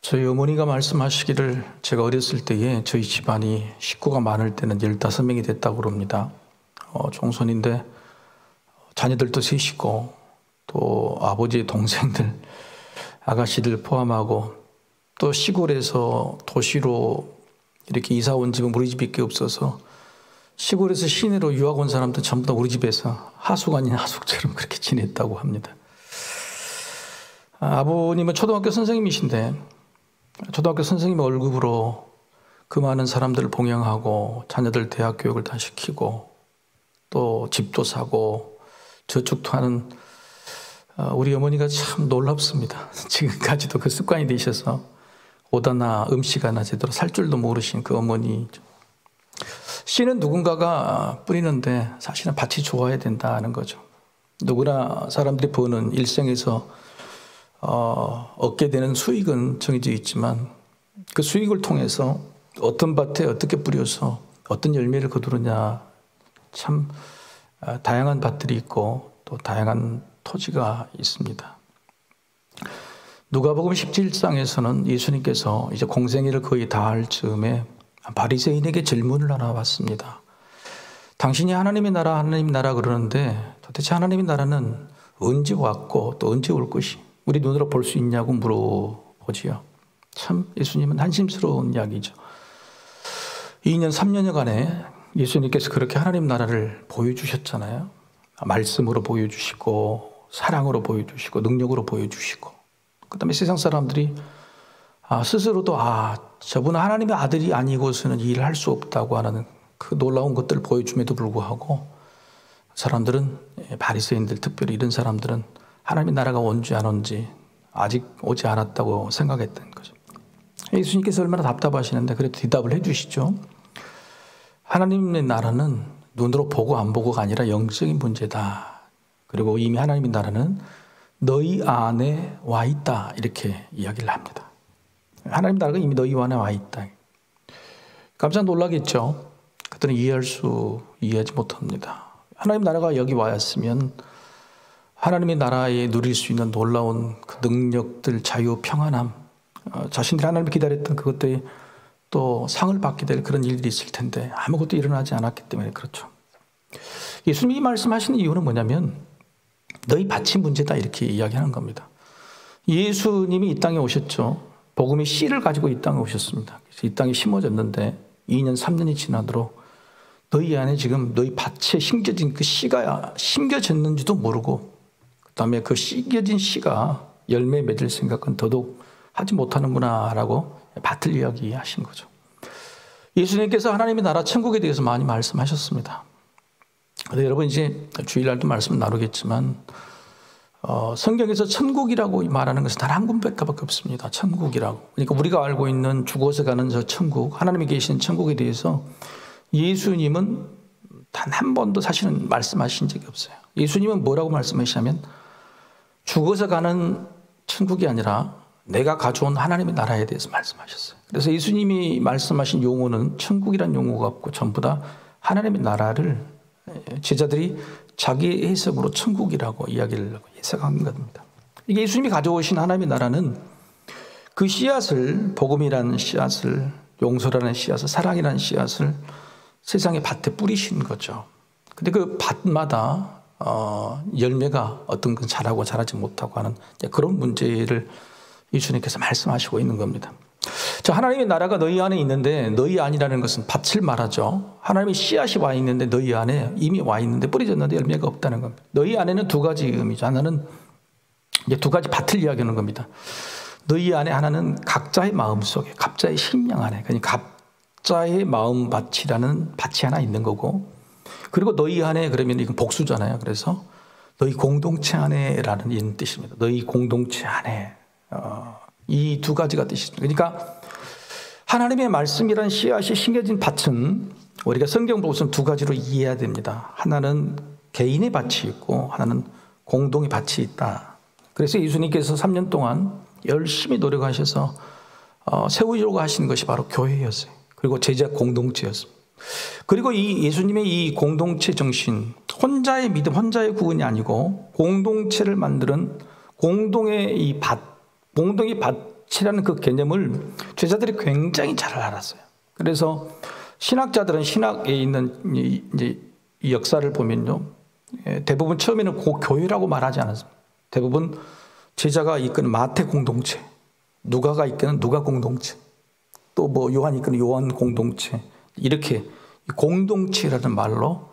저희 어머니가 말씀하시기를 제가 어렸을 때에 저희 집안이 식구가 많을 때는 15명이 됐다고 그럽니다. 종손인데 자녀들도 셋이고 또 아버지의 동생들, 아가씨들 포함하고 또 시골에서 도시로 이렇게 이사 온 집은 우리 집밖에 없어서 시골에서 시내로 유학 온 사람들 전부 다 우리 집에서 하숙 아닌 하숙처럼 그렇게 지냈다고 합니다. 아버님은 초등학교 선생님이신데 초등학교 선생님 월급으로 그 많은 사람들을 봉양하고 자녀들 대학 교육을 다 시키고 또 집도 사고 저축도 하는 우리 어머니가 참 놀랍습니다. 지금까지도 그 습관이 되셔서 옷 하나 음식 하나 제대로 살 줄도 모르신 그 어머니. 씨는 누군가가 뿌리는데 사실은 밭이 좋아야 된다는 거죠. 누구나 사람들이 버는 일생에서 얻게 되는 수익은 정해져 있지만 그 수익을 통해서 어떤 밭에 어떻게 뿌려서 어떤 열매를 거두느냐, 참 다양한 밭들이 있고 또 다양한 토지가 있습니다. 누가복음 17장에서는 예수님께서 이제 공생애를 거의 다할 즈음에 바리새인에게 질문을 하나 받습니다. 당신이 하나님의 나라 그러는데 도대체 하나님의 나라는 언제 왔고 또 언제 올 것이 우리 눈으로 볼 수 있냐고 물어보지요. 참 예수님은 한심스러운 이야기죠. 2년 3년여간에 예수님께서 그렇게 하나님 나라를 보여주셨잖아요. 말씀으로 보여주시고 사랑으로 보여주시고 능력으로 보여주시고 그 다음에 세상 사람들이 스스로도 저분은 하나님의 아들이 아니고서는 이 일을 할 수 없다고 하는 그 놀라운 것들을 보여줌에도 불구하고 사람들은 바리새인들 특별히 이런 사람들은 하나님의 나라가 온지 안 온지 아직 오지 않았다고 생각했던 거죠. 예수님께서 얼마나 답답하시는데 그래도 대답을 해주시죠. 하나님의 나라는 눈으로 보고 안 보고가 아니라 영적인 문제다. 그리고 이미 하나님의 나라는 너희 안에 와 있다. 이렇게 이야기를 합니다. 하나님 나라가 이미 너희 안에 와 있다. 깜짝 놀라겠죠. 그들은 이해하지 못합니다. 하나님 나라가 여기 와였으면 하나님의 나라에 누릴 수 있는 놀라운 그 능력들, 자유, 평안함, 자신들이 하나님을 기다렸던 그것들이 또 상을 받게 될 그런 일들이 있을 텐데 아무것도 일어나지 않았기 때문에 그렇죠. 예수님이 말씀하시는 이유는 뭐냐면 너희 밭이 문제다 이렇게 이야기하는 겁니다. 예수님이 이 땅에 오셨죠. 복음의 씨를 가지고 이 땅에 오셨습니다. 그래서 이 땅에 심어졌는데 2년 3년이 지나도록 너희 안에 지금 너희 밭에 심겨진 그 씨가 심겨졌는지도 모르고 그 다음에 그 심겨진 씨가 열매 맺을 생각은 더더욱 하지 못하는구나 라고 밭을 이야기하신 거죠. 예수님께서 하나님의 나라 천국에 대해서 많이 말씀하셨습니다. 근데 여러분 이제 주일날도 말씀 나누겠지만 성경에서 천국이라고 말하는 것은 단 한 군데밖에 없습니다. 천국이라고. 그러니까 우리가 알고 있는 죽어서 가는 저 천국, 하나님이 계신 천국에 대해서 예수님은 단 한 번도 사실은 말씀하신 적이 없어요. 예수님은 뭐라고 말씀하시냐면 죽어서 가는 천국이 아니라 내가 가져온 하나님의 나라에 대해서 말씀하셨어요. 그래서 예수님이 말씀하신 용어는 천국이란 용어가 없고 전부 다 하나님의 나라를 제자들이 자기 해석으로 천국이라고 이야기를 해석한 겁니다. 이게 예수님이 가져오신 하나님의 나라는 그 씨앗을, 복음이라는 씨앗을, 용서라는 씨앗을, 사랑이라는 씨앗을 세상의 밭에 뿌리신 거죠. 근데 그 밭마다 열매가 어떤 건 자라고 자라지 못하고 하는 그런 문제를 예수님께서 말씀하시고 있는 겁니다. 하나님의 나라가 너희 안에 있는데 너희 안이라는 것은 밭을 말하죠. 하나님의 씨앗이 와 있는데 너희 안에 이미 와 있는데 뿌려졌는데 열매가 없다는 겁니다. 너희 안에는 두 가지 의미죠. 하나는 이제 두 가지 밭을 이야기하는 겁니다. 너희 안에 하나는 각자의 마음 속에, 각자의 심령 안에, 그러니까 각자의 마음 밭이라는 밭이 하나 있는 거고, 그리고 너희 안에 그러면 이건 복수잖아요. 그래서 너희 공동체 안에라는 이런 뜻입니다. 너희 공동체 안에. 이 두 가지가 뜻이죠. 그러니까 하나님의 말씀이란 씨앗이 심겨진 밭은 우리가 성경 보고서는 두 가지로 이해해야 됩니다. 하나는 개인의 밭이 있고 하나는 공동의 밭이 있다. 그래서 예수님께서 3년 동안 열심히 노력하셔서 세우려고 하시는 것이 바로 교회였어요. 그리고 제자 공동체였습니다. 그리고 이 예수님의 이 공동체 정신, 혼자의 믿음, 혼자의 구원이 아니고 공동체를 만드는 공동의 이 밭, 공동의 밭이 치라는 그 개념을 제자들이 굉장히 잘 알았어요. 그래서 신학자들은 신학에 있는 이제 이 역사를 보면요, 대부분 처음에는 교회라고 말하지 않았습니다. 대부분 제자가 이끄는 마태 공동체, 누가가 이끄는 누가 공동체, 또 뭐 요한이 이끄는 요한 공동체, 이렇게 공동체라는 말로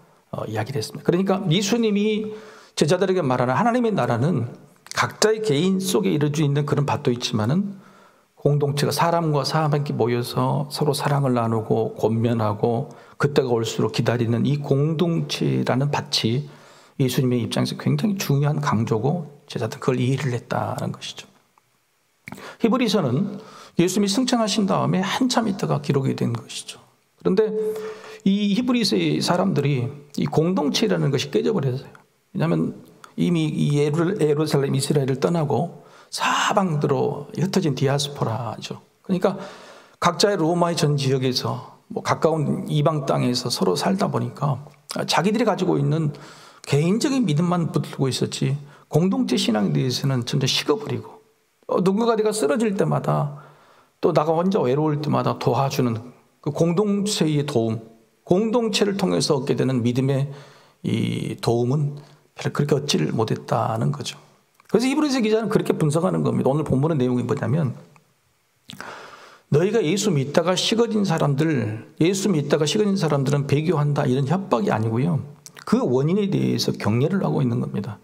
이야기를 했습니다. 그러니까 예수님이 제자들에게 말하는 하나님의 나라는 각자의 개인 속에 이루어져 있는 그런 밭도 있지만은 공동체가 사람과 사람이 모여서 서로 사랑을 나누고 권면하고 그때가 올수록 기다리는 이 공동체라는 밭이 예수님의 입장에서 굉장히 중요한 강조고 제자들은 그걸 이해를 했다는 것이죠. 히브리서는 예수님이 승천하신 다음에 한참 있다가 기록이 된 것이죠. 그런데 이 히브리서의 사람들이 이 공동체라는 것이 깨져버렸어요. 왜냐하면 이미 이 예루살렘 이스라엘을 떠나고 사방으로 흩어진 디아스포라죠. 그러니까 각자의 로마의 전 지역에서 뭐 가까운 이방 땅에서 서로 살다 보니까 자기들이 가지고 있는 개인적인 믿음만 붙들고 있었지 공동체 신앙에 대해서는 점점 식어버리고 누군가 내가 쓰러질 때마다 또 나가 혼자 외로울 때마다 도와주는 그 공동체의 도움, 공동체를 통해서 얻게 되는 믿음의 이 도움은 별로 그렇게 얻지를 못했다는 거죠. 그래서 히브리서 기자는 그렇게 분석하는 겁니다. 오늘 본문의 내용이 뭐냐면 너희가 예수 믿다가 식어진 사람들은 배교한다 이런 협박이 아니고요. 그 원인에 대해서 격려를 하고 있는 겁니다.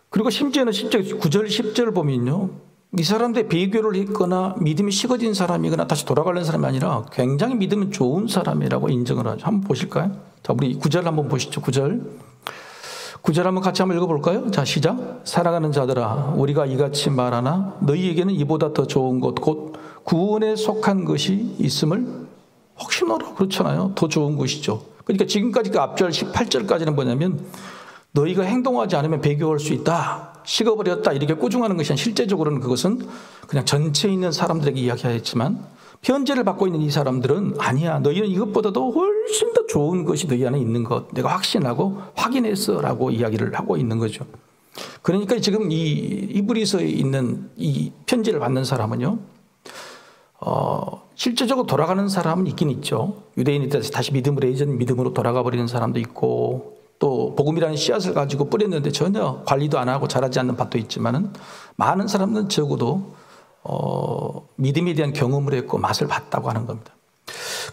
그리고 심지어는 9절 10절 보면요, 이 사람들이 배교를 했거나 믿음이 식어진 사람이거나 다시 돌아가려는 사람이 아니라 굉장히 믿음이 좋은 사람이라고 인정을 하죠. 한번 보실까요? 자, 우리 9절 한번 보시죠. 9절 한번 같이 한번 읽어볼까요? 자, 시작. 사랑하는 자들아, 우리가 이같이 말하나 너희에게는 이보다 더 좋은 것 곧 구원에 속한 것이 있음을 혹시나라. 그렇잖아요. 더 좋은 것이죠. 그러니까 지금까지 그 앞절 18절까지는 뭐냐면 너희가 행동하지 않으면 배교할 수 있다, 식어버렸다 이렇게 꾸중하는 것이 아니라 실제적으로는 그것은 그냥 전체에 있는 사람들에게 이야기하였지만 편지를 받고 있는 이 사람들은 아니야, 너희는 이것보다도 훨씬 더 좋은 것이 너희 안에 있는 것 내가 확신하고 확인했어 라고 이야기를 하고 있는 거죠. 그러니까 지금 이 히브리서에 있는 이 편지를 받는 사람은요, 실제적으로 돌아가는 사람은 있긴 있죠. 유대인이 다시 믿음으로 돌아가 버리는 사람도 있고 또 복음이라는 씨앗을 가지고 뿌렸는데 전혀 관리도 안 하고 자라지 않는 밭도 있지만은 많은 사람들은 적어도 믿음에 대한 경험을 했고 맛을 봤다고 하는 겁니다.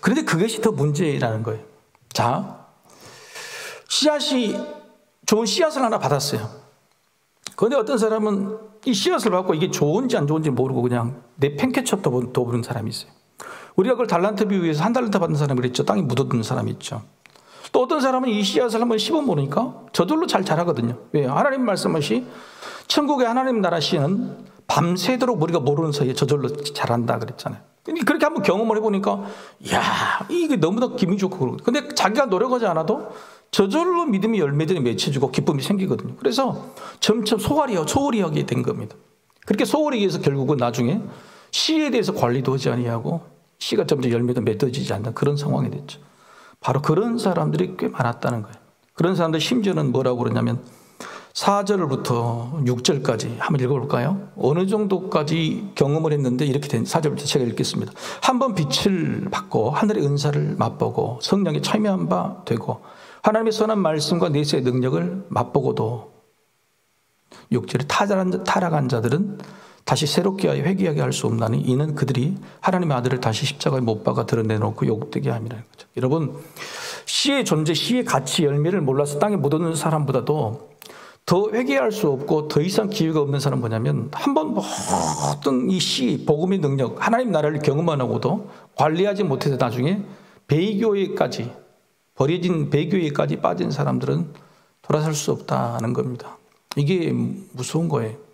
그런데 그것이 더 문제라는 거예요. 자, 좋은 씨앗을 하나 받았어요. 그런데 어떤 사람은 이 씨앗을 받고 이게 좋은지 안 좋은지 모르고 그냥 내팽개쳐 둬버린 사람이 있어요. 우리가 그걸 달란트 비유에서 한 달란트 받은 사람이 그랬죠. 땅에 묻어둔 사람이 있죠. 또 어떤 사람은 이 씨앗을 한번 씹어보니까 저절로 잘 자라거든요. 왜요? 하나님 말씀하시 천국의 하나님 나라 씨는 밤새도록 우리가 모르는 사이에 저절로 자란다 그랬잖아요. 그렇게 한번 경험을 해보니까 이야, 이게 너무나 기분이 좋고 그러거든요. 근데 자기가 노력하지 않아도 저절로 믿음의 열매들이 맺혀지고 기쁨이 생기거든요. 그래서 점점 소홀히 하게 된 겁니다. 그렇게 소홀히 해서 결국은 나중에 씨에 대해서 관리도 하지 아니하고 씨가 점점 열매도 맺어지지 않는 그런 상황이 됐죠. 바로 그런 사람들이 꽤 많았다는 거예요. 그런 사람들 심지어는 뭐라고 그러냐면 4절부터 6절까지 한번 읽어볼까요? 어느 정도까지 경험을 했는데 이렇게 된 4절부터 제가 읽겠습니다. 한번 빛을 받고 하늘의 은사를 맛보고 성령에 참여한 바 되고 하나님의 선한 말씀과 내세의 능력을 맛보고도 6절에 타락한 자들은 다시 새롭게 하여 회개하게 할 수 없나니 이는 그들이 하나님의 아들을 다시 십자가에 못 박아 드러내놓고 욕되게 함이라는 거죠. 여러분, 씨의 존재, 씨의 가치, 열매를 몰라서 땅에 묻어놓는 사람보다도 더 회개할 수 없고 더 이상 기회가 없는 사람은 뭐냐면 한번 모든 이 씨, 복음의 능력, 하나님 나라를 경험만 하고도 관리하지 못해서 나중에 배교에까지 버려진 배교에까지 빠진 사람들은 돌아설 수 없다는 겁니다. 이게 무서운 거예요.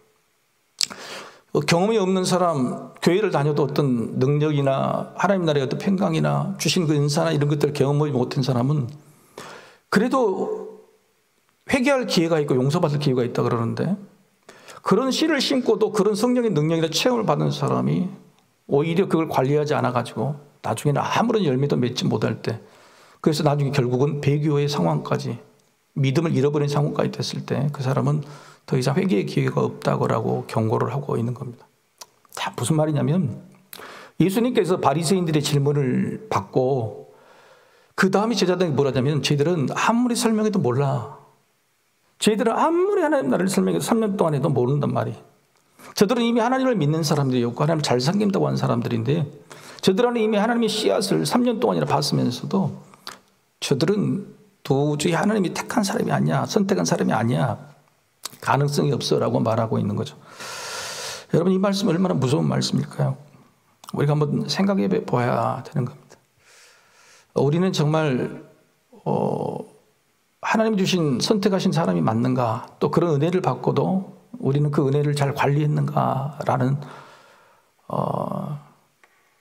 경험이 없는 사람, 교회를 다녀도 어떤 능력이나 하나님 나라의 어떤 평강이나 주신 그 은사나 이런 것들을 경험하지 못한 사람은 그래도 회개할 기회가 있고 용서받을 기회가 있다 그러는데 그런 씨를 심고도 그런 성령의 능력이나 체험을 받는 사람이 오히려 그걸 관리하지 않아가지고 나중에는 아무런 열매도 맺지 못할 때 그래서 나중에 결국은 배교의 상황까지 믿음을 잃어버린 상황까지 됐을 때 그 사람은 더 이상 회개의 기회가 없다고 경고를 하고 있는 겁니다. 자, 무슨 말이냐면 예수님께서 바리새인들의 질문을 받고 그 다음에 제자들이 뭐라냐면 저희들은 아무리 설명해도 몰라. 저희들은 아무리 하나님 나라를 설명해도 3년 동안 해도 모른단 말이에요. 저들은 이미 하나님을 믿는 사람들이었고 하나님을 잘 섬긴다고 하는 사람들인데 저들은 이미 하나님의 씨앗을 3년 동안이나 봤으면서도 저들은 도저히 하나님이 택한 사람이 아니야. 선택한 사람이 아니야. 가능성이 없어 라고 말하고 있는 거죠. 여러분 이 말씀 얼마나 무서운 말씀일까요? 우리가 한번 생각해 봐야 되는 겁니다. 우리는 정말 하나님이 주신 선택하신 사람이 맞는가? 또 그런 은혜를 받고도 우리는 그 은혜를 잘 관리했는가라는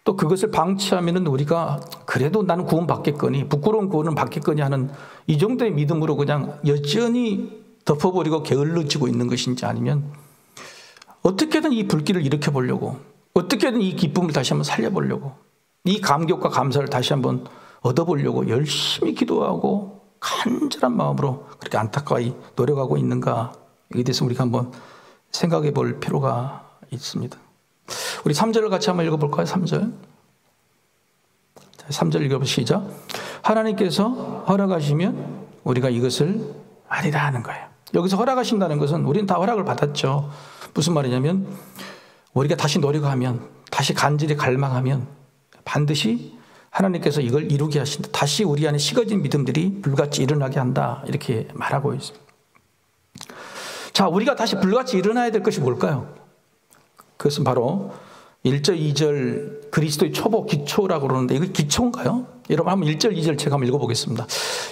또 그것을 방치하면은 우리가 그래도 나는 구원 받겠거니 부끄러운 구원을 받겠거니 하는 이 정도의 믿음으로 그냥 여전히 덮어버리고 게을러지고 있는 것인지 아니면 어떻게든 이 불길을 일으켜보려고 어떻게든 이 기쁨을 다시 한번 살려보려고 이 감격과 감사를 다시 한번 얻어보려고 열심히 기도하고 간절한 마음으로 그렇게 안타까이 노력하고 있는가 여기에 대해서 우리가 한번 생각해 볼 필요가 있습니다. 우리 3절을 같이 한번 읽어볼까요? 3절 3절 읽어보시죠. 하나님께서 허락하시면 우리가 이것을 하리라 하는 거예요. 여기서 허락하신다는 것은 우리는 다 허락을 받았죠. 무슨 말이냐면 우리가 다시 노력하면 다시 간절히 갈망하면 반드시 하나님께서 이걸 이루게 하신다. 다시 우리 안에 식어진 믿음들이 불같이 일어나게 한다. 이렇게 말하고 있습니다. 자, 우리가 다시 불같이 일어나야 될 것이 뭘까요? 그것은 바로 1절, 2절 그리스도의 초보, 기초라고 그러는데 이거 기초인가요? 여러분 한번 1절, 2절 제가 한번 읽어보겠습니다.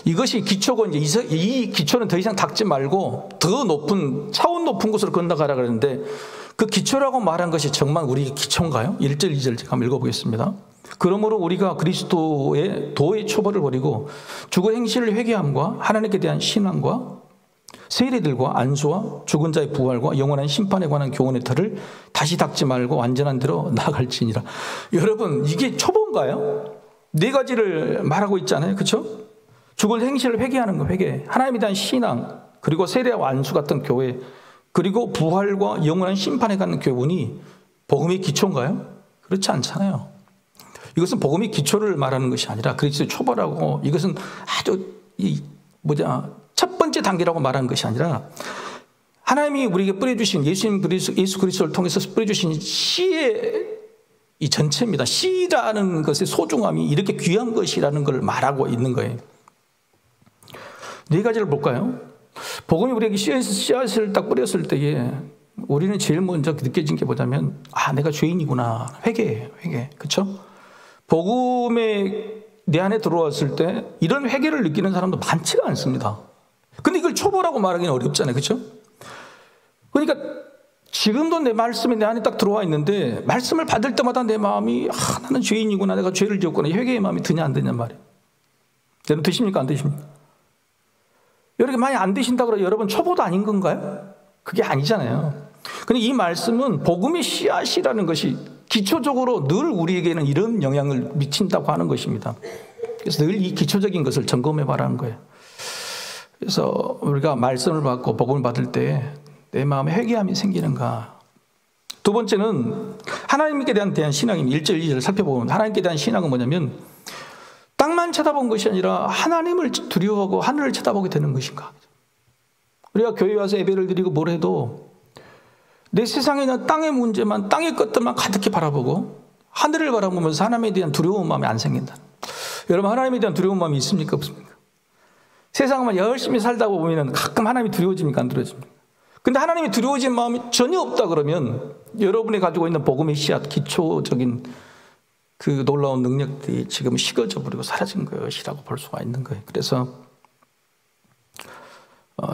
이것이 기초고 이제 이 기초는 더 이상 닦지 말고 더 높은 차원 높은 곳으로 건너가라 그러는데 그 기초라고 말한 것이 정말 우리 기초인가요? 1절, 2절 제가 한번 읽어보겠습니다. 그러므로 우리가 그리스도의 도의 초보를 버리고 죽은 행실을 회개함과 하나님께 대한 신앙과 세례들과 안수와 죽은 자의 부활과 영원한 심판에 관한 교훈의 틀을 다시 닦지 말고 완전한 대로 나아갈지니라. 여러분 이게 초보인가요? 네 가지를 말하고 있잖아요. 그렇죠? 죽을 행실을 회개하는 거 회개, 하나님에 대한 신앙, 그리고 세례와 안수 같은 교회, 그리고 부활과 영원한 심판에 관한 교훈이 복음의 기초인가요? 그렇지 않잖아요. 이것은 복음의 기초를 말하는 것이 아니라 그리스도의 초보라고 이것은 아주 첫 번째 단계라고 말하는 것이 아니라 하나님이 우리에게 뿌려주신 예수 그리스도를 통해서 뿌려주신 씨의 이 전체입니다. 씨라는 것의 소중함이 이렇게 귀한 것이라는 걸 말하고 있는 거예요. 네 가지를 볼까요? 복음이 우리에게 씨앗을 딱 뿌렸을 때에 우리는 제일 먼저 느껴진 게 뭐냐면 내가 죄인이구나. 회개. 그렇죠? 복음에 내 안에 들어왔을 때 이런 회개를 느끼는 사람도 많지가 않습니다. 근데 이걸 초보라고 말하기는 어렵잖아요. 그렇죠? 그러니까 지금도 내 말씀이 내 안에 딱 들어와 있는데 말씀을 받을 때마다 내 마음이 나는 죄인이구나. 내가 죄를 지었구나. 회개의 마음이 드냐 안 드냐 말이에요. 여러분 드십니까? 안 드십니까? 이렇게 많이 안 드신다고 그러면 여러분 초보도 아닌 건가요? 그게 아니잖아요. 근데 이 말씀은 복음의 씨앗이라는 것이 기초적으로 늘 우리에게는 이런 영향을 미친다고 하는 것입니다. 그래서 늘 이 기초적인 것을 점검해 봐라는 거예요. 그래서 우리가 말씀을 받고 복음을 받을 때 내 마음에 회개함이 생기는가. 두 번째는 하나님께 대한 신앙입니다. 1절, 2절을 살펴보면 하나님께 대한 신앙은 뭐냐면 땅만 쳐다본 것이 아니라 하나님을 두려워하고 하늘을 쳐다보게 되는 것인가. 우리가 교회 와서 예배를 드리고 뭘 해도 내 세상에 있는 땅의 문제만 땅의 것들만 가득히 바라보고 하늘을 바라보면서 하나님에 대한 두려운 마음이 안 생긴다. 여러분 하나님에 대한 두려운 마음이 있습니까? 없습니까? 세상만 열심히 살다 보면 가끔 하나님이 두려워집니까? 안 두려워집니까? 근데 하나님이 두려워진 마음이 전혀 없다 그러면 여러분이 가지고 있는 복음의 씨앗, 기초적인 그 놀라운 능력들이 지금 식어져 버리고 사라진 것이라고 볼 수가 있는 거예요. 그래서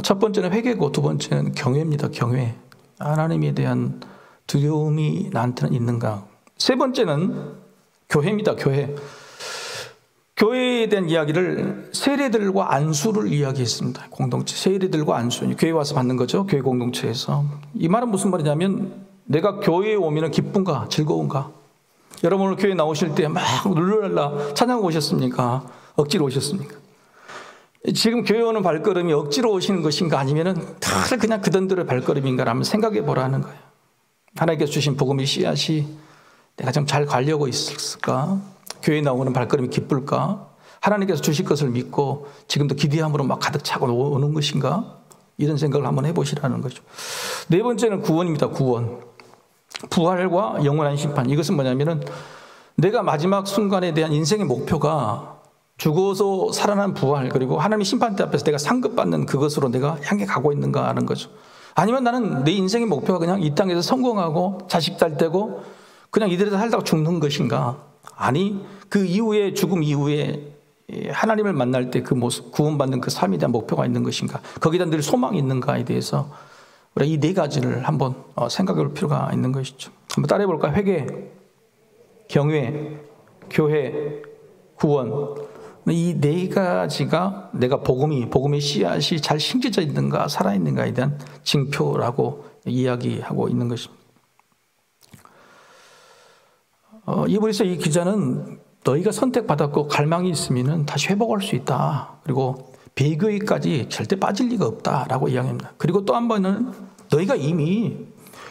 첫 번째는 회개고 두 번째는 경외입니다. 경외. 하나님에 대한 두려움이 나한테는 있는가. 세 번째는 교회입니다. 교회. 교회에 대한 이야기를 세례들과 안수를 이야기했습니다. 공동체 세례들과 안수. 교회 와서 받는 거죠. 교회 공동체에서. 이 말은 무슨 말이냐면 내가 교회에 오면 기쁜가 즐거운가. 여러분 오늘 교회 나오실 때 막 룰루랄라 찬양하고 오셨습니까? 억지로 오셨습니까? 지금 교회 오는 발걸음이 억지로 오시는 것인가 아니면은 다 그냥 그던들의 발걸음인가 한번 생각해 보라는 거예요. 하나님께서 주신 복음의 씨앗이 내가 좀 잘 가려고 있을까? 교회에 나오는 발걸음이 기쁠까? 하나님께서 주실 것을 믿고 지금도 기대함으로 막 가득 차고 오는 것인가? 이런 생각을 한번 해보시라는 거죠. 네 번째는 구원입니다. 구원. 부활과 영원한 심판. 이것은 뭐냐면은 내가 마지막 순간에 대한 인생의 목표가 죽어서 살아난 부활, 그리고 하나님의 심판대 앞에서 내가 상급받는 그것으로 내가 향해 가고 있는가 하는 거죠. 아니면 나는 내 인생의 목표가 그냥 이 땅에서 성공하고 자식 잘 되고 그냥 이대로 살다가 죽는 것인가? 아니, 그 이후에, 죽음 이후에 하나님을 만날 때 그 모습, 구원받는 그 삶에 대한 목표가 있는 것인가? 거기다 늘 소망이 있는가에 대해서 우리가 이 네 가지를 한번 생각해 볼 필요가 있는 것이죠. 한번 따라해 볼까요? 회개, 경외, 교회, 구원. 이 네 가지가 내가 복음의 씨앗이 잘 심겨져 있는가, 살아있는가에 대한 징표라고 이야기하고 있는 것입니다. 이브리서 이 기자는 너희가 선택받았고 갈망이 있으면 다시 회복할 수 있다. 그리고 배교회까지 절대 빠질 리가 없다라고 이야기합니다. 그리고 또 한 번은 너희가 이미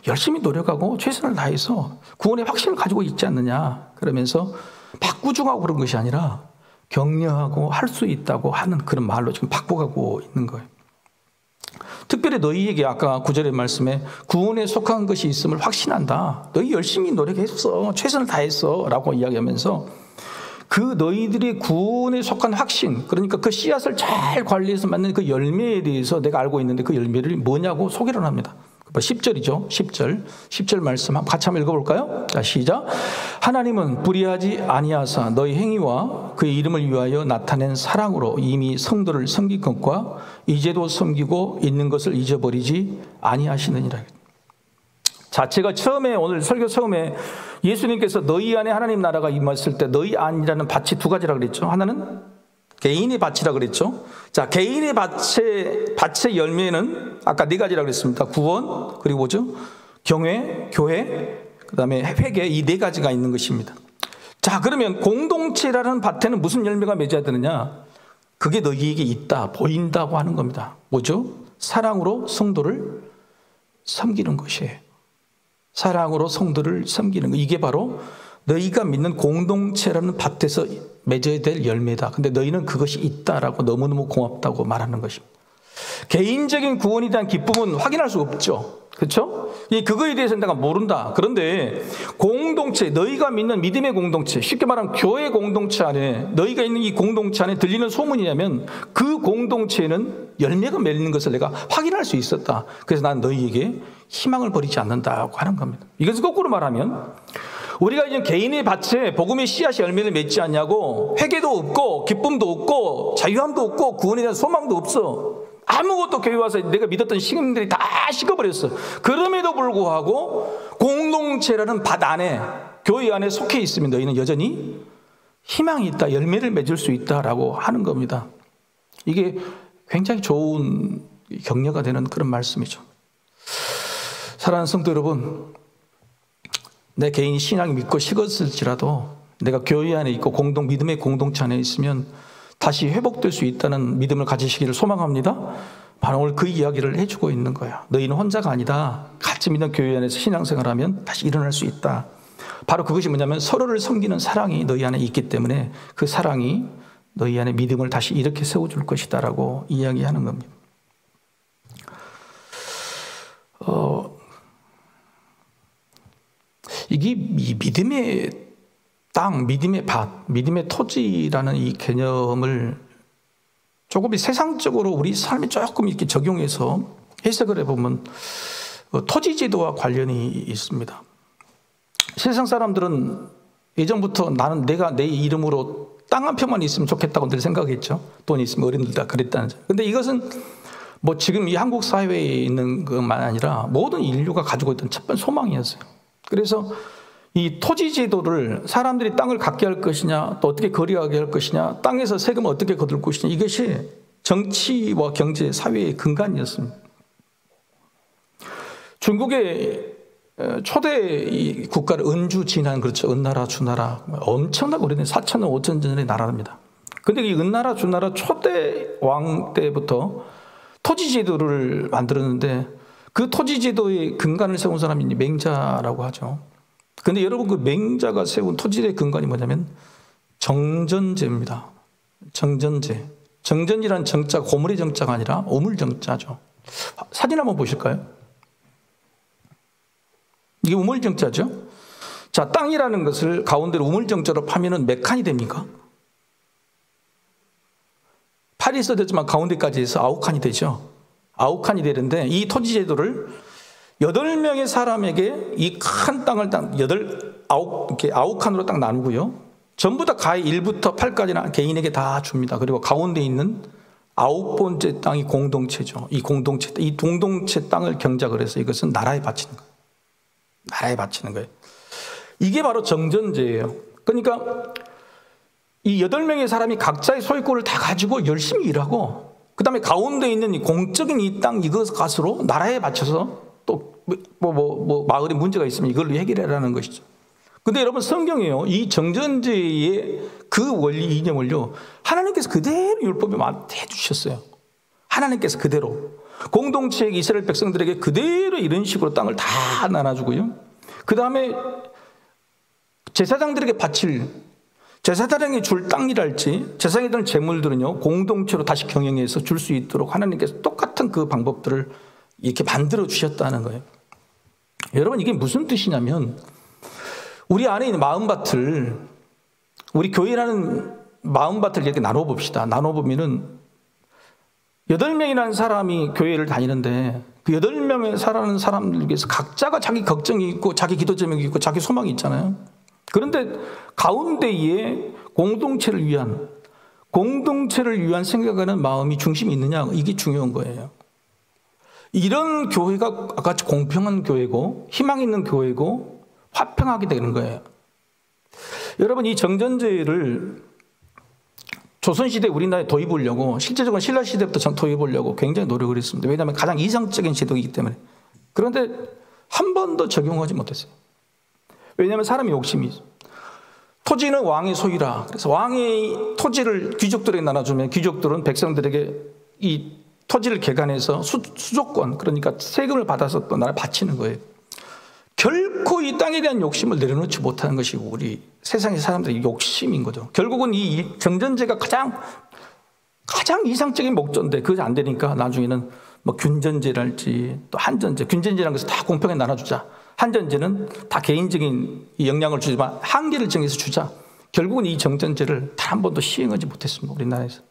열심히 노력하고 최선을 다해서 구원의 확신을 가지고 있지 않느냐. 그러면서 바꾸중하고 그런 것이 아니라 격려하고 할 수 있다고 하는 그런 말로 지금 바꿔가고 있는 거예요. 특별히 너희에게 아까 9절의 말씀에 구원에 속한 것이 있음을 확신한다. 너희 열심히 노력했어. 최선을 다했어. 라고 이야기하면서 그 너희들이 구원에 속한 확신, 그러니까 그 씨앗을 잘 관리해서 만든 그 열매에 대해서 내가 알고 있는데 그 열매를 뭐냐고 소개를 합니다. 10절이죠. 10절 말씀 같이 한번 읽어볼까요? 자, 시작. 하나님은 불의하지 아니하사 너희 행위와 그의 이름을 위하여 나타낸 사랑으로 이미 성도를 섬긴 것과 이제도 섬기고 있는 것을 잊어버리지 아니하시느니라. 자, 제가 처음에 오늘 설교 처음에 예수님께서 너희 안에 하나님 나라가 임했을 때 너희 안이라는 밭이 두 가지라 그랬죠. 하나는 개인의 밭이라 그랬죠. 자, 개인의 밭의 열매는 아까 네 가지라 그랬습니다. 구원, 그리고 뭐죠? 경외, 교회, 그 다음에 회개, 이 네 가지가 있는 것입니다. 자, 그러면 공동체라는 밭에는 무슨 열매가 맺어야 되느냐? 그게 너희에게 있다, 보인다고 하는 겁니다. 뭐죠? 사랑으로 성도를 섬기는 것이에요. 사랑으로 성도를 섬기는 것. 이게 바로 너희가 믿는 공동체라는 밭에서 맺어야 될 열매다. 근데 너희는 그것이 있다라고 너무너무 고맙다고 말하는 것입니다. 개인적인 구원에 대한 기쁨은 확인할 수 없죠. 그렇죠? 그거에 대해서 내가 모른다. 그런데 공동체, 너희가 믿는 믿음의 공동체, 쉽게 말하면 교회 공동체 안에, 너희가 있는 이 공동체 안에 들리는 소문이냐면 그 공동체에는 열매가 맺는 것을 내가 확인할 수 있었다. 그래서 난 너희에게 희망을 버리지 않는다고 하는 겁니다. 이것을 거꾸로 말하면 우리가 이제 개인의 밭에 복음의 씨앗이 열매를 맺지 않냐고, 회개도 없고 기쁨도 없고 자유함도 없고 구원에 대한 소망도 없어. 아무것도 교회 와서 내가 믿었던 신앙들이 다 식어버렸어. 그럼에도 불구하고 공동체라는 밭 안에, 교회 안에 속해 있으면 너희는 여전히 희망이 있다, 열매를 맺을 수 있다라고 하는 겁니다. 이게 굉장히 좋은 격려가 되는 그런 말씀이죠. 사랑하는 성도 여러분, 내 개인 신앙이 믿고 식었을지라도 내가 교회 안에 있고 믿음의 공동체 안에 있으면 다시 회복될 수 있다는 믿음을 가지시기를 소망합니다. 바로 오늘 그 이야기를 해주고 있는 거야. 너희는 혼자가 아니다. 같이 믿는 교회 안에서 신앙생활하면 다시 일어날 수 있다. 바로 그것이 뭐냐면 서로를 섬기는 사랑이 너희 안에 있기 때문에 그 사랑이 너희 안에 믿음을 다시 이렇게 세워줄 것이다 라고 이야기하는 겁니다. 이게 이 믿음의 땅, 믿음의 밭, 믿음의 토지라는 이 개념을 조금 세상적으로 우리 삶에 조금 이렇게 적용해서 해석을 해보면 토지제도와 관련이 있습니다. 세상 사람들은 예전부터 나는 내가 내 이름으로 땅 한 평만 있으면 좋겠다고 늘 생각했죠. 돈이 있으면 어른들 다 그랬다는 점. 근데 이것은 뭐 지금 이 한국 사회에 있는 것만 아니라 모든 인류가 가지고 있던 첫 번째 소망이었어요. 그래서 이 토지 제도를 사람들이 땅을 갖게 할 것이냐, 또 어떻게 거래하게 할 것이냐, 땅에서 세금을 어떻게 거둘 것이냐, 이것이 정치와 경제, 사회의 근간이었습니다. 중국의 초대 국가를 은주, 진한, 그렇죠. 은나라, 주나라, 엄청나게 오래된 4,000년, 5,000년 전의 나라입니다. 근데 이 은나라, 주나라 초대 왕 때부터 토지 제도를 만들었는데 그 토지제도의 근간을 세운 사람이 맹자라고 하죠. 근데 여러분, 그 맹자가 세운 토지제도의 근간이 뭐냐면 정전제입니다. 정전제. 정전이란 정자, 고물의 정자가 아니라 오물 정자죠. 사진 한번 보실까요? 이게 우물 정자죠. 자, 땅이라는 것을 가운데로 우물 정자로 파면은 몇 칸이 됩니까? 8이 써졌지만 가운데까지 해서 9칸이 되죠. 9칸이 되는데 이 토지제도를 8명의 사람에게 이 큰 땅을 이렇게 9칸으로 딱 나누고요. 전부 다 가의 1부터 8까지나 개인에게 다 줍니다. 그리고 가운데 있는 9번째 땅이 공동체죠. 이 공동체 땅을 경작을 해서 이것은 나라에 바치는 거예요. 나라에 바치는 거예요. 이게 바로 정전제예요. 그러니까 이 8명의 사람이 각자의 소유권을 다 가지고 열심히 일하고, 그 다음에 가운데 있는 이 공적인 이 땅, 이것으로 나라에 바쳐서 또 마을에 문제가 있으면 이걸로 해결하라는 것이죠. 근데 여러분, 성경에요, 이 정전제의 그 원리 이념을요, 하나님께서 그대로 율법에 해주셨어요. 하나님께서 그대로 공동체의 이스라엘 백성들에게 그대로 이런 식으로 땅을 다 나눠주고요. 그 다음에 제사장들에게 바칠, 제사장에게 줄 땅이랄지 제사장에 드는 재물들은요, 공동체로 다시 경영해서 줄 수 있도록 하나님께서 똑같은 그 방법들을 이렇게 만들어 주셨다는 거예요. 여러분, 이게 무슨 뜻이냐면, 우리 안에 있는 마음밭을, 우리 교회라는 마음밭을 이렇게 나눠봅시다. 나눠보면은 8명이라는 사람이 교회를 다니는데 그 8명에 살아가는 사람들 중에서 각자가 자기 걱정이 있고 자기 기도 제목이 있고 자기 소망이 있잖아요. 그런데 가운데에 공동체를 위한 생각하는 마음이 중심이 있느냐, 이게 중요한 거예요. 이런 교회가 같이 공평한 교회고 희망 있는 교회고 화평하게 되는 거예요. 여러분, 이 정전제를 조선시대 우리나라에 도입하려고, 실제적으로 신라시대부터 도입하려고 굉장히 노력을 했습니다. 왜냐하면 가장 이상적인 제도이기 때문에. 그런데 한 번도 적용하지 못했어요. 왜냐하면 사람이 욕심이 있어요. 토지는 왕의 소유라. 그래서 왕의 토지를 귀족들에게 나눠주면 귀족들은 백성들에게 이 토지를 개간해서 수조권, 그러니까 세금을 받아서 또 나라에 바치는 거예요. 결코 이 땅에 대한 욕심을 내려놓지 못하는 것이 우리 세상의 사람들의 욕심인 거죠. 결국은 이 정전제가 가장 이상적인 목적인데 그것이 안 되니까 나중에는 뭐 균전제랄지 또 한전제, 균전제라는 것을 다 공평하게 나눠주자. 한전제는 다 개인적인 영향을 주지만 한계를 정해서 주자. 결국은 이 정전제를 단 한 번도 시행하지 못했습니다. 우리나라에서.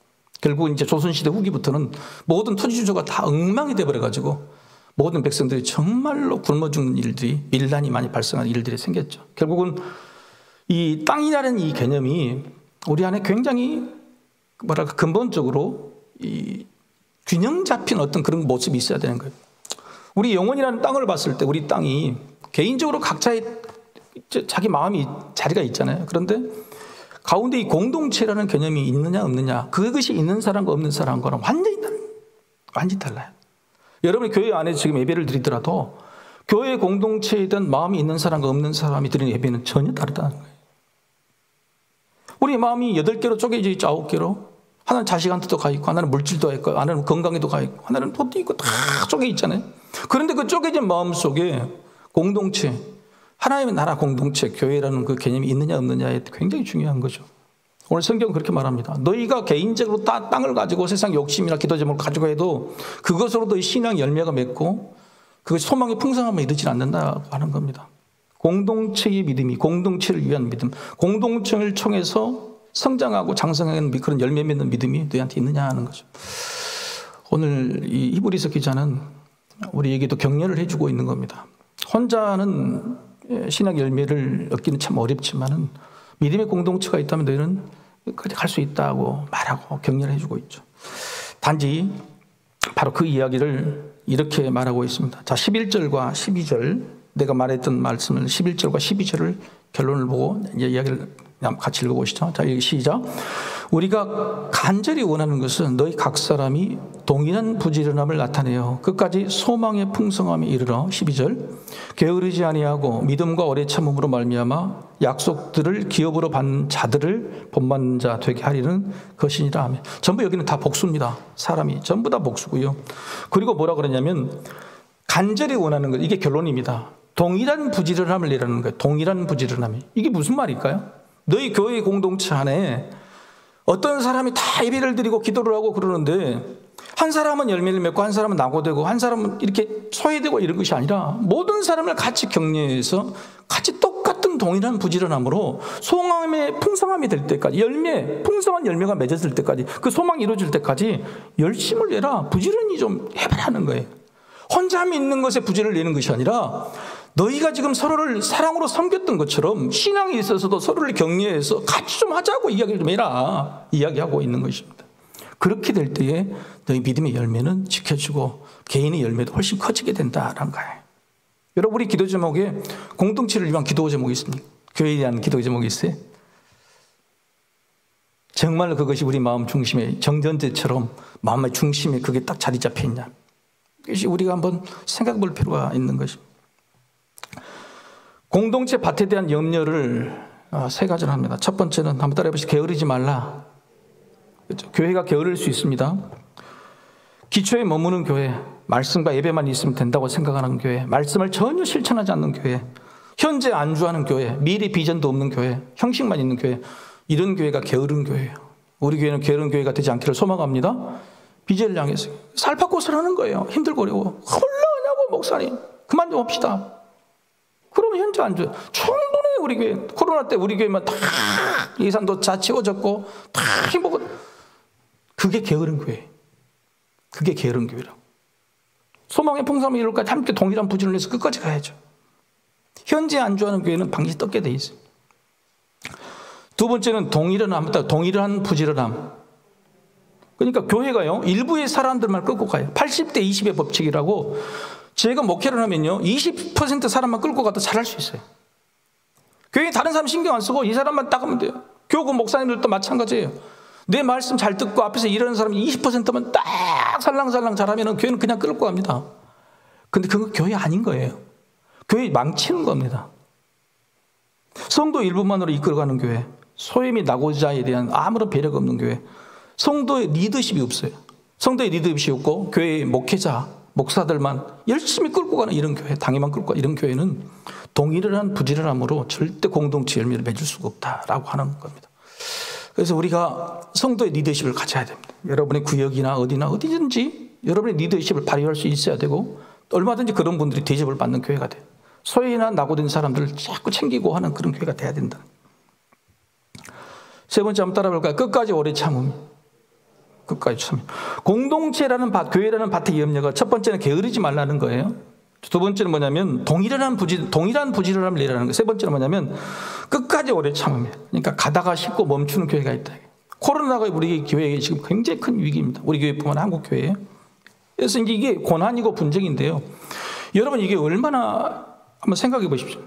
결국은 이제 조선시대 후기부터는 모든 토지주조가 다 엉망이 돼버려가지고 모든 백성들이 정말로 굶어 죽는 일들이, 밀란이 많이 발생하는 일들이 생겼죠. 결국은 이 땅이라는 이 개념이 우리 안에 굉장히 근본적으로 이 균형 잡힌 어떤 그런 모습이 있어야 되는 거예요. 우리 영혼이라는 땅을 봤을 때 우리 땅이 개인적으로 각자의 자기 마음이 자리가 있잖아요. 그런데 가운데 이 공동체라는 개념이 있느냐 없느냐, 그것이 있는 사람과 없는 사람과는 완전히 달라요. 여러분이 교회 안에 지금 예배를 드리더라도 교회 공동체이든 마음이 있는 사람과 없는 사람이 드리는 예배는 전혀 다르다는 거예요. 우리 마음이 8개로 쪼개져 있죠. 9개로. 하나는 자식한테도 가 있고, 하나는 물질도 있고, 하나는 건강에도 가 있고, 하나는 돈도 있고, 다 쪼개 있잖아요. 그런데 그 쪼개진 마음 속에 공동체, 하나님의 나라 공동체, 교회라는 그 개념이 있느냐 없느냐에 굉장히 중요한 거죠. 오늘 성경은 그렇게 말합니다. 너희가 개인적으로 땅을 가지고 세상 욕심이나 기도 제목을 가지고 해도 그것으로 너희 신앙 열매가 맺고 그것이 소망의 풍성함에 이르지 않는다고 하는 겁니다. 공동체의 믿음이, 공동체를 위한 믿음, 공동체를 통해서 성장하고 장성하는 그런 열매 맺는 믿음이 너희한테 있느냐 하는 거죠. 오늘 이 히브리서 기자는 우리에게도 격려를 해주고 있는 겁니다. 혼자는 신앙 열매를 얻기는 참 어렵지만은 믿음의 공동체가 있다면 너희는 여기까지 갈 수 있다고 말하고 격려를 해주고 있죠. 단지 바로 그 이야기를 이렇게 말하고 있습니다. 자, 11절과 12절, 내가 말했던 말씀을 11절과 12절을 결론을 보고 이제 이야기를 같이 읽어보시죠. 자, 여기 시작. 우리가 간절히 원하는 것은 너희 각 사람이 동일한 부지런함을 나타내어 끝까지 소망의 풍성함에 이르러 12절 게으르지 아니하고 믿음과 오래 참음으로 말미암아 약속들을 기업으로 받는 자들을 본받는 자 되게 하리는 것이니라 하며, 전부 여기는 다 복수입니다. 사람이 전부 다 복수고요. 그리고 뭐라 그러냐면 간절히 원하는 것, 이게 결론입니다. 동일한 부지런함을 이라는 거예요. 동일한 부지런함이. 이게 무슨 말일까요? 너희 교회 공동체 안에 어떤 사람이 다 예배를 드리고 기도를 하고 그러는데 한 사람은 열매를 맺고 한 사람은 낙오되고 한 사람은 이렇게 소외되고 이런 것이 아니라 모든 사람을 같이 격려해서 같이 똑같은 동일한 부지런함으로 소망의 풍성함이 될 때까지, 풍성한 열매가 맺어질 때까지, 그 소망이 이루어질 때까지 열심을 내라, 부지런히 좀 해보라는 거예요. 혼자 믿는 것에 부지런을 내는 것이 아니라 너희가 지금 서로를 사랑으로 섬겼던 것처럼 신앙에 있어서도 서로를 격려해서 같이 좀 하자고 이야기를 좀 해라, 이야기하고 있는 것입니다. 그렇게 될 때에 너희 믿음의 열매는 지켜지고 개인의 열매도 훨씬 커지게 된다는 거예요. 여러분, 우리 기도 제목에 공동체를 위한 기도 제목이 있습니까? 교회에 대한 기도 제목이 있어요? 정말 그것이 우리 마음 중심에 정전제처럼 마음의 중심에 그게 딱 자리 잡혀 있냐, 그것이 우리가 한번 생각해 볼 필요가 있는 것입니다. 공동체 밭에 대한 염려를 세 가지로 합니다. 첫 번째는 한번 따라해 보시죠. 게으르지 말라. 그렇죠? 교회가 게으를 수 있습니다. 기초에 머무는 교회, 말씀과 예배만 있으면 된다고 생각하는 교회, 말씀을 전혀 실천하지 않는 교회, 현재 안주하는 교회, 미래 비전도 없는 교회, 형식만 있는 교회, 이런 교회가 게으른 교회예요. 우리 교회는 게으른 교회가 되지 않기를 소망합니다. 비전을 향해서 살팍고살 하는 거예요. 힘들고 어려워. 홀라하냐고 목사님, 그만 좀 합시다. 그러면 현재 안주 충분해. 우리 교회 코로나 때 우리 교회만 다 예산도 다 채워졌고 다 행복은, 그게 게으른 교회. 그게 게으른 교회라고. 소망의 풍성함이 이룰 때까지 함께 동일한 부지런을 해서 끝까지 가야죠. 현재 안주하는 교회는 방지 떴게 돼 있어요. 두 번째는 동일한 부지런함. 그러니까 교회가요, 일부의 사람들만 끌고 가요. 80대 20의 법칙이라고. 제가 목회를 하면요, 20% 사람만 끌고 가도 잘할 수 있어요. 교회 다른 사람 신경 안 쓰고 이 사람만 딱 하면 돼요. 교구 목사님들도 마찬가지예요. 내 말씀 잘 듣고 앞에서 일하는 사람이 20%만 딱 살랑살랑 잘하면 교회는 그냥 끌고 갑니다. 근데 그건 교회 아닌 거예요. 교회 망치는 겁니다. 성도 일부만으로 이끌어가는 교회, 소외 및 낙오자에 대한 아무런 배려가 없는 교회, 성도의 리더십이 없어요. 성도의 리더십이 없고 교회의 목회자, 목사들만 열심히 끌고 가는 이런 교회, 당회만 끌고 가는 이런 교회는 동일한 부지런함으로 절대 공동체 열매를 맺을 수가 없다라고 하는 겁니다. 그래서 우리가 성도의 리더십을 가져야 됩니다. 여러분의 구역이나 어디든지 여러분의 리더십을 발휘할 수 있어야 되고, 얼마든지 그런 분들이 대접을 받는 교회가 돼요. 소외나 낙오된 사람들을 자꾸 챙기고 하는 그런 교회가 돼야 된다. 세 번째 한번 따라볼까요? 끝까지 오래 참음. 끝까지 참음. 공동체라는 밭, 교회라는 밭의 염려가 첫 번째는 게으르지 말라는 거예요. 두 번째는 뭐냐면 동일한 부지런함을 내라는 거예요. 세 번째는 뭐냐면 끝까지 오래 참음이에요. 그러니까 가다가 쉽고 멈추는 교회가 있다. 코로나가 우리 교회에 지금 굉장히 큰 위기입니다. 우리 교회뿐만 아니라 한국 교회에. 그래서 이게 고난이고 분쟁인데요. 여러분, 이게 얼마나 한번 생각해 보십시오.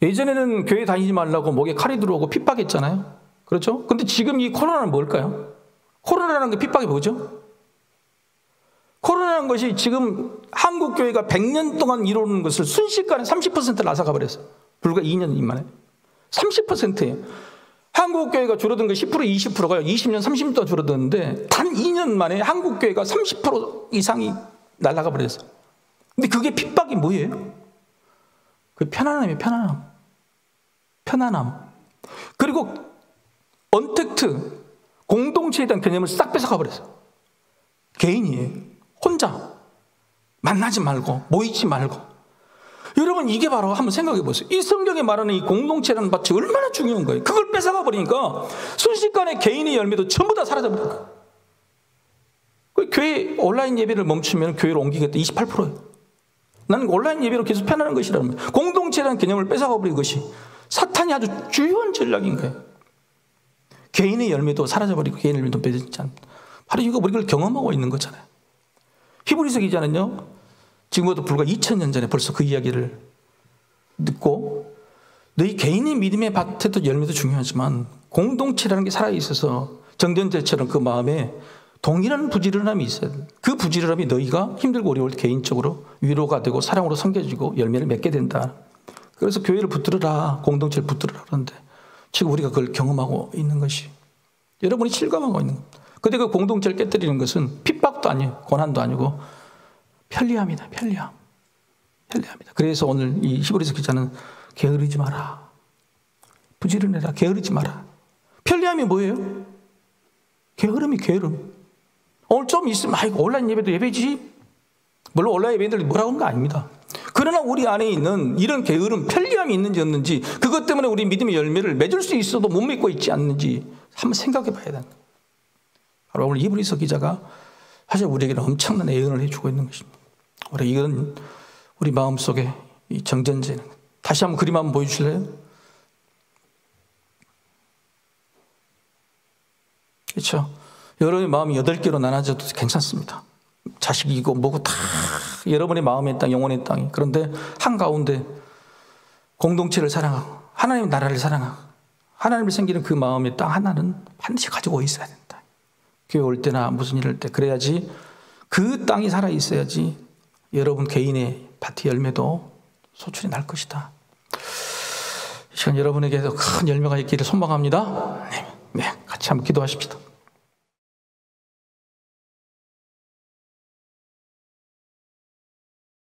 예전에는 교회 다니지 말라고 목에 칼이 들어오고 핍박했잖아요. 그렇죠? 근데 지금 이 코로나는 뭘까요? 코로나라는 게 핍박이 뭐죠? 코로나라는 것이 지금 한국 교회가 100년 동안 이루는 것을 순식간에 30%를 앗아가 버렸어요. 불과 2년 만에 30%예요. 한국 교회가 줄어든 거 10% 20%가요. 20년 30년 동안 줄어들었는데 단 2년 만에 한국 교회가 30% 이상이 날아가 버렸어요. 근데 그게 핍박이 뭐예요? 그 편안함이에요. 편안함. 그리고 언택트, 공동체에 대한 개념을 싹 뺏어가 버렸어요. 개인이에요. 혼자 만나지 말고 모이지 말고. 여러분, 이게 바로 한번 생각해 보세요. 이 성경에 말하는 이 공동체라는 밭이 얼마나 중요한 거예요. 그걸 뺏어가 버리니까 순식간에 개인의 열매도 전부 다 사라져 버린 거예요. 교회 온라인 예배를 멈추면 교회로 옮기겠다. 28%예요. 나는 온라인 예배로 계속 편안한 것이라는 거예요. 공동체라는 개념을 뺏어가 버린 것이 사탄이 아주 주요한 전략인 거예요. 개인의 열매도 사라져버리고 개인의 열매도 맺지 않는, 바로 이거 우리가 경험하고 있는 거잖아요. 히브리서 기자는요, 지금부터 불과 2000년 전에 벌써 그 이야기를 듣고, 너희 개인의 믿음의 밭에도 열매도 중요하지만 공동체라는 게 살아있어서 정전제처럼 그 마음에 동일한 부지런함이 있어야 돼. 그 부지런함이 너희가 힘들고 어려울 때 개인적으로 위로가 되고 사랑으로 섬겨지고 열매를 맺게 된다. 그래서 교회를 붙들어라, 공동체를 붙들어라 그러는데 지금 우리가 그걸 경험하고 있는 것이, 여러분이 실감하고 있는 겁니다. 근데 그 공동체를 깨뜨리는 것은 핍박도 아니에요. 고난도 아니고 편리합니다. 편리합니다. 그래서 오늘 이 히브리서 기자는 게으르지 마라. 부지런해라. 게으르지 마라. 편리함이 뭐예요? 게으름. 오늘 좀 있으면 아이고 온라인 예배도 예배지. 물론 온라인 예배들이 뭐라고 하는 거 아닙니다. 그러나 우리 안에 있는 이런 게으름, 편리함이 있는지 없는지, 그것 때문에 우리 믿음의 열매를 맺을 수 있어도 못 맺고 있지 않는지 한번 생각해 봐야 된다. 바로 오늘 히브리서 기자가 사실 우리에게는 엄청난 예언을 해주고 있는 것입니다. 우리 이건 우리 마음속에 이 정전제는, 다시 한번 그림 한번 보여주실래요? 그렇죠. 여러분의 마음이 8개로 나눠져도 괜찮습니다. 자식이고 뭐고 다 여러분의 마음의 땅, 영혼의 땅이. 그런데 한가운데 공동체를 사랑하고 하나님의 나라를 사랑하고 하나님을 섬기는 그 마음의 땅 하나는 반드시 가지고 있어야 된다. 교회 올 때나 무슨 일 할 때 그래야지, 그 땅이 살아 있어야지 여러분 개인의 파티 열매도 소출이 날 것이다. 이 시간 여러분에게도 큰 열매가 있기를 소망합니다. 네, 같이 한번 기도하십시다.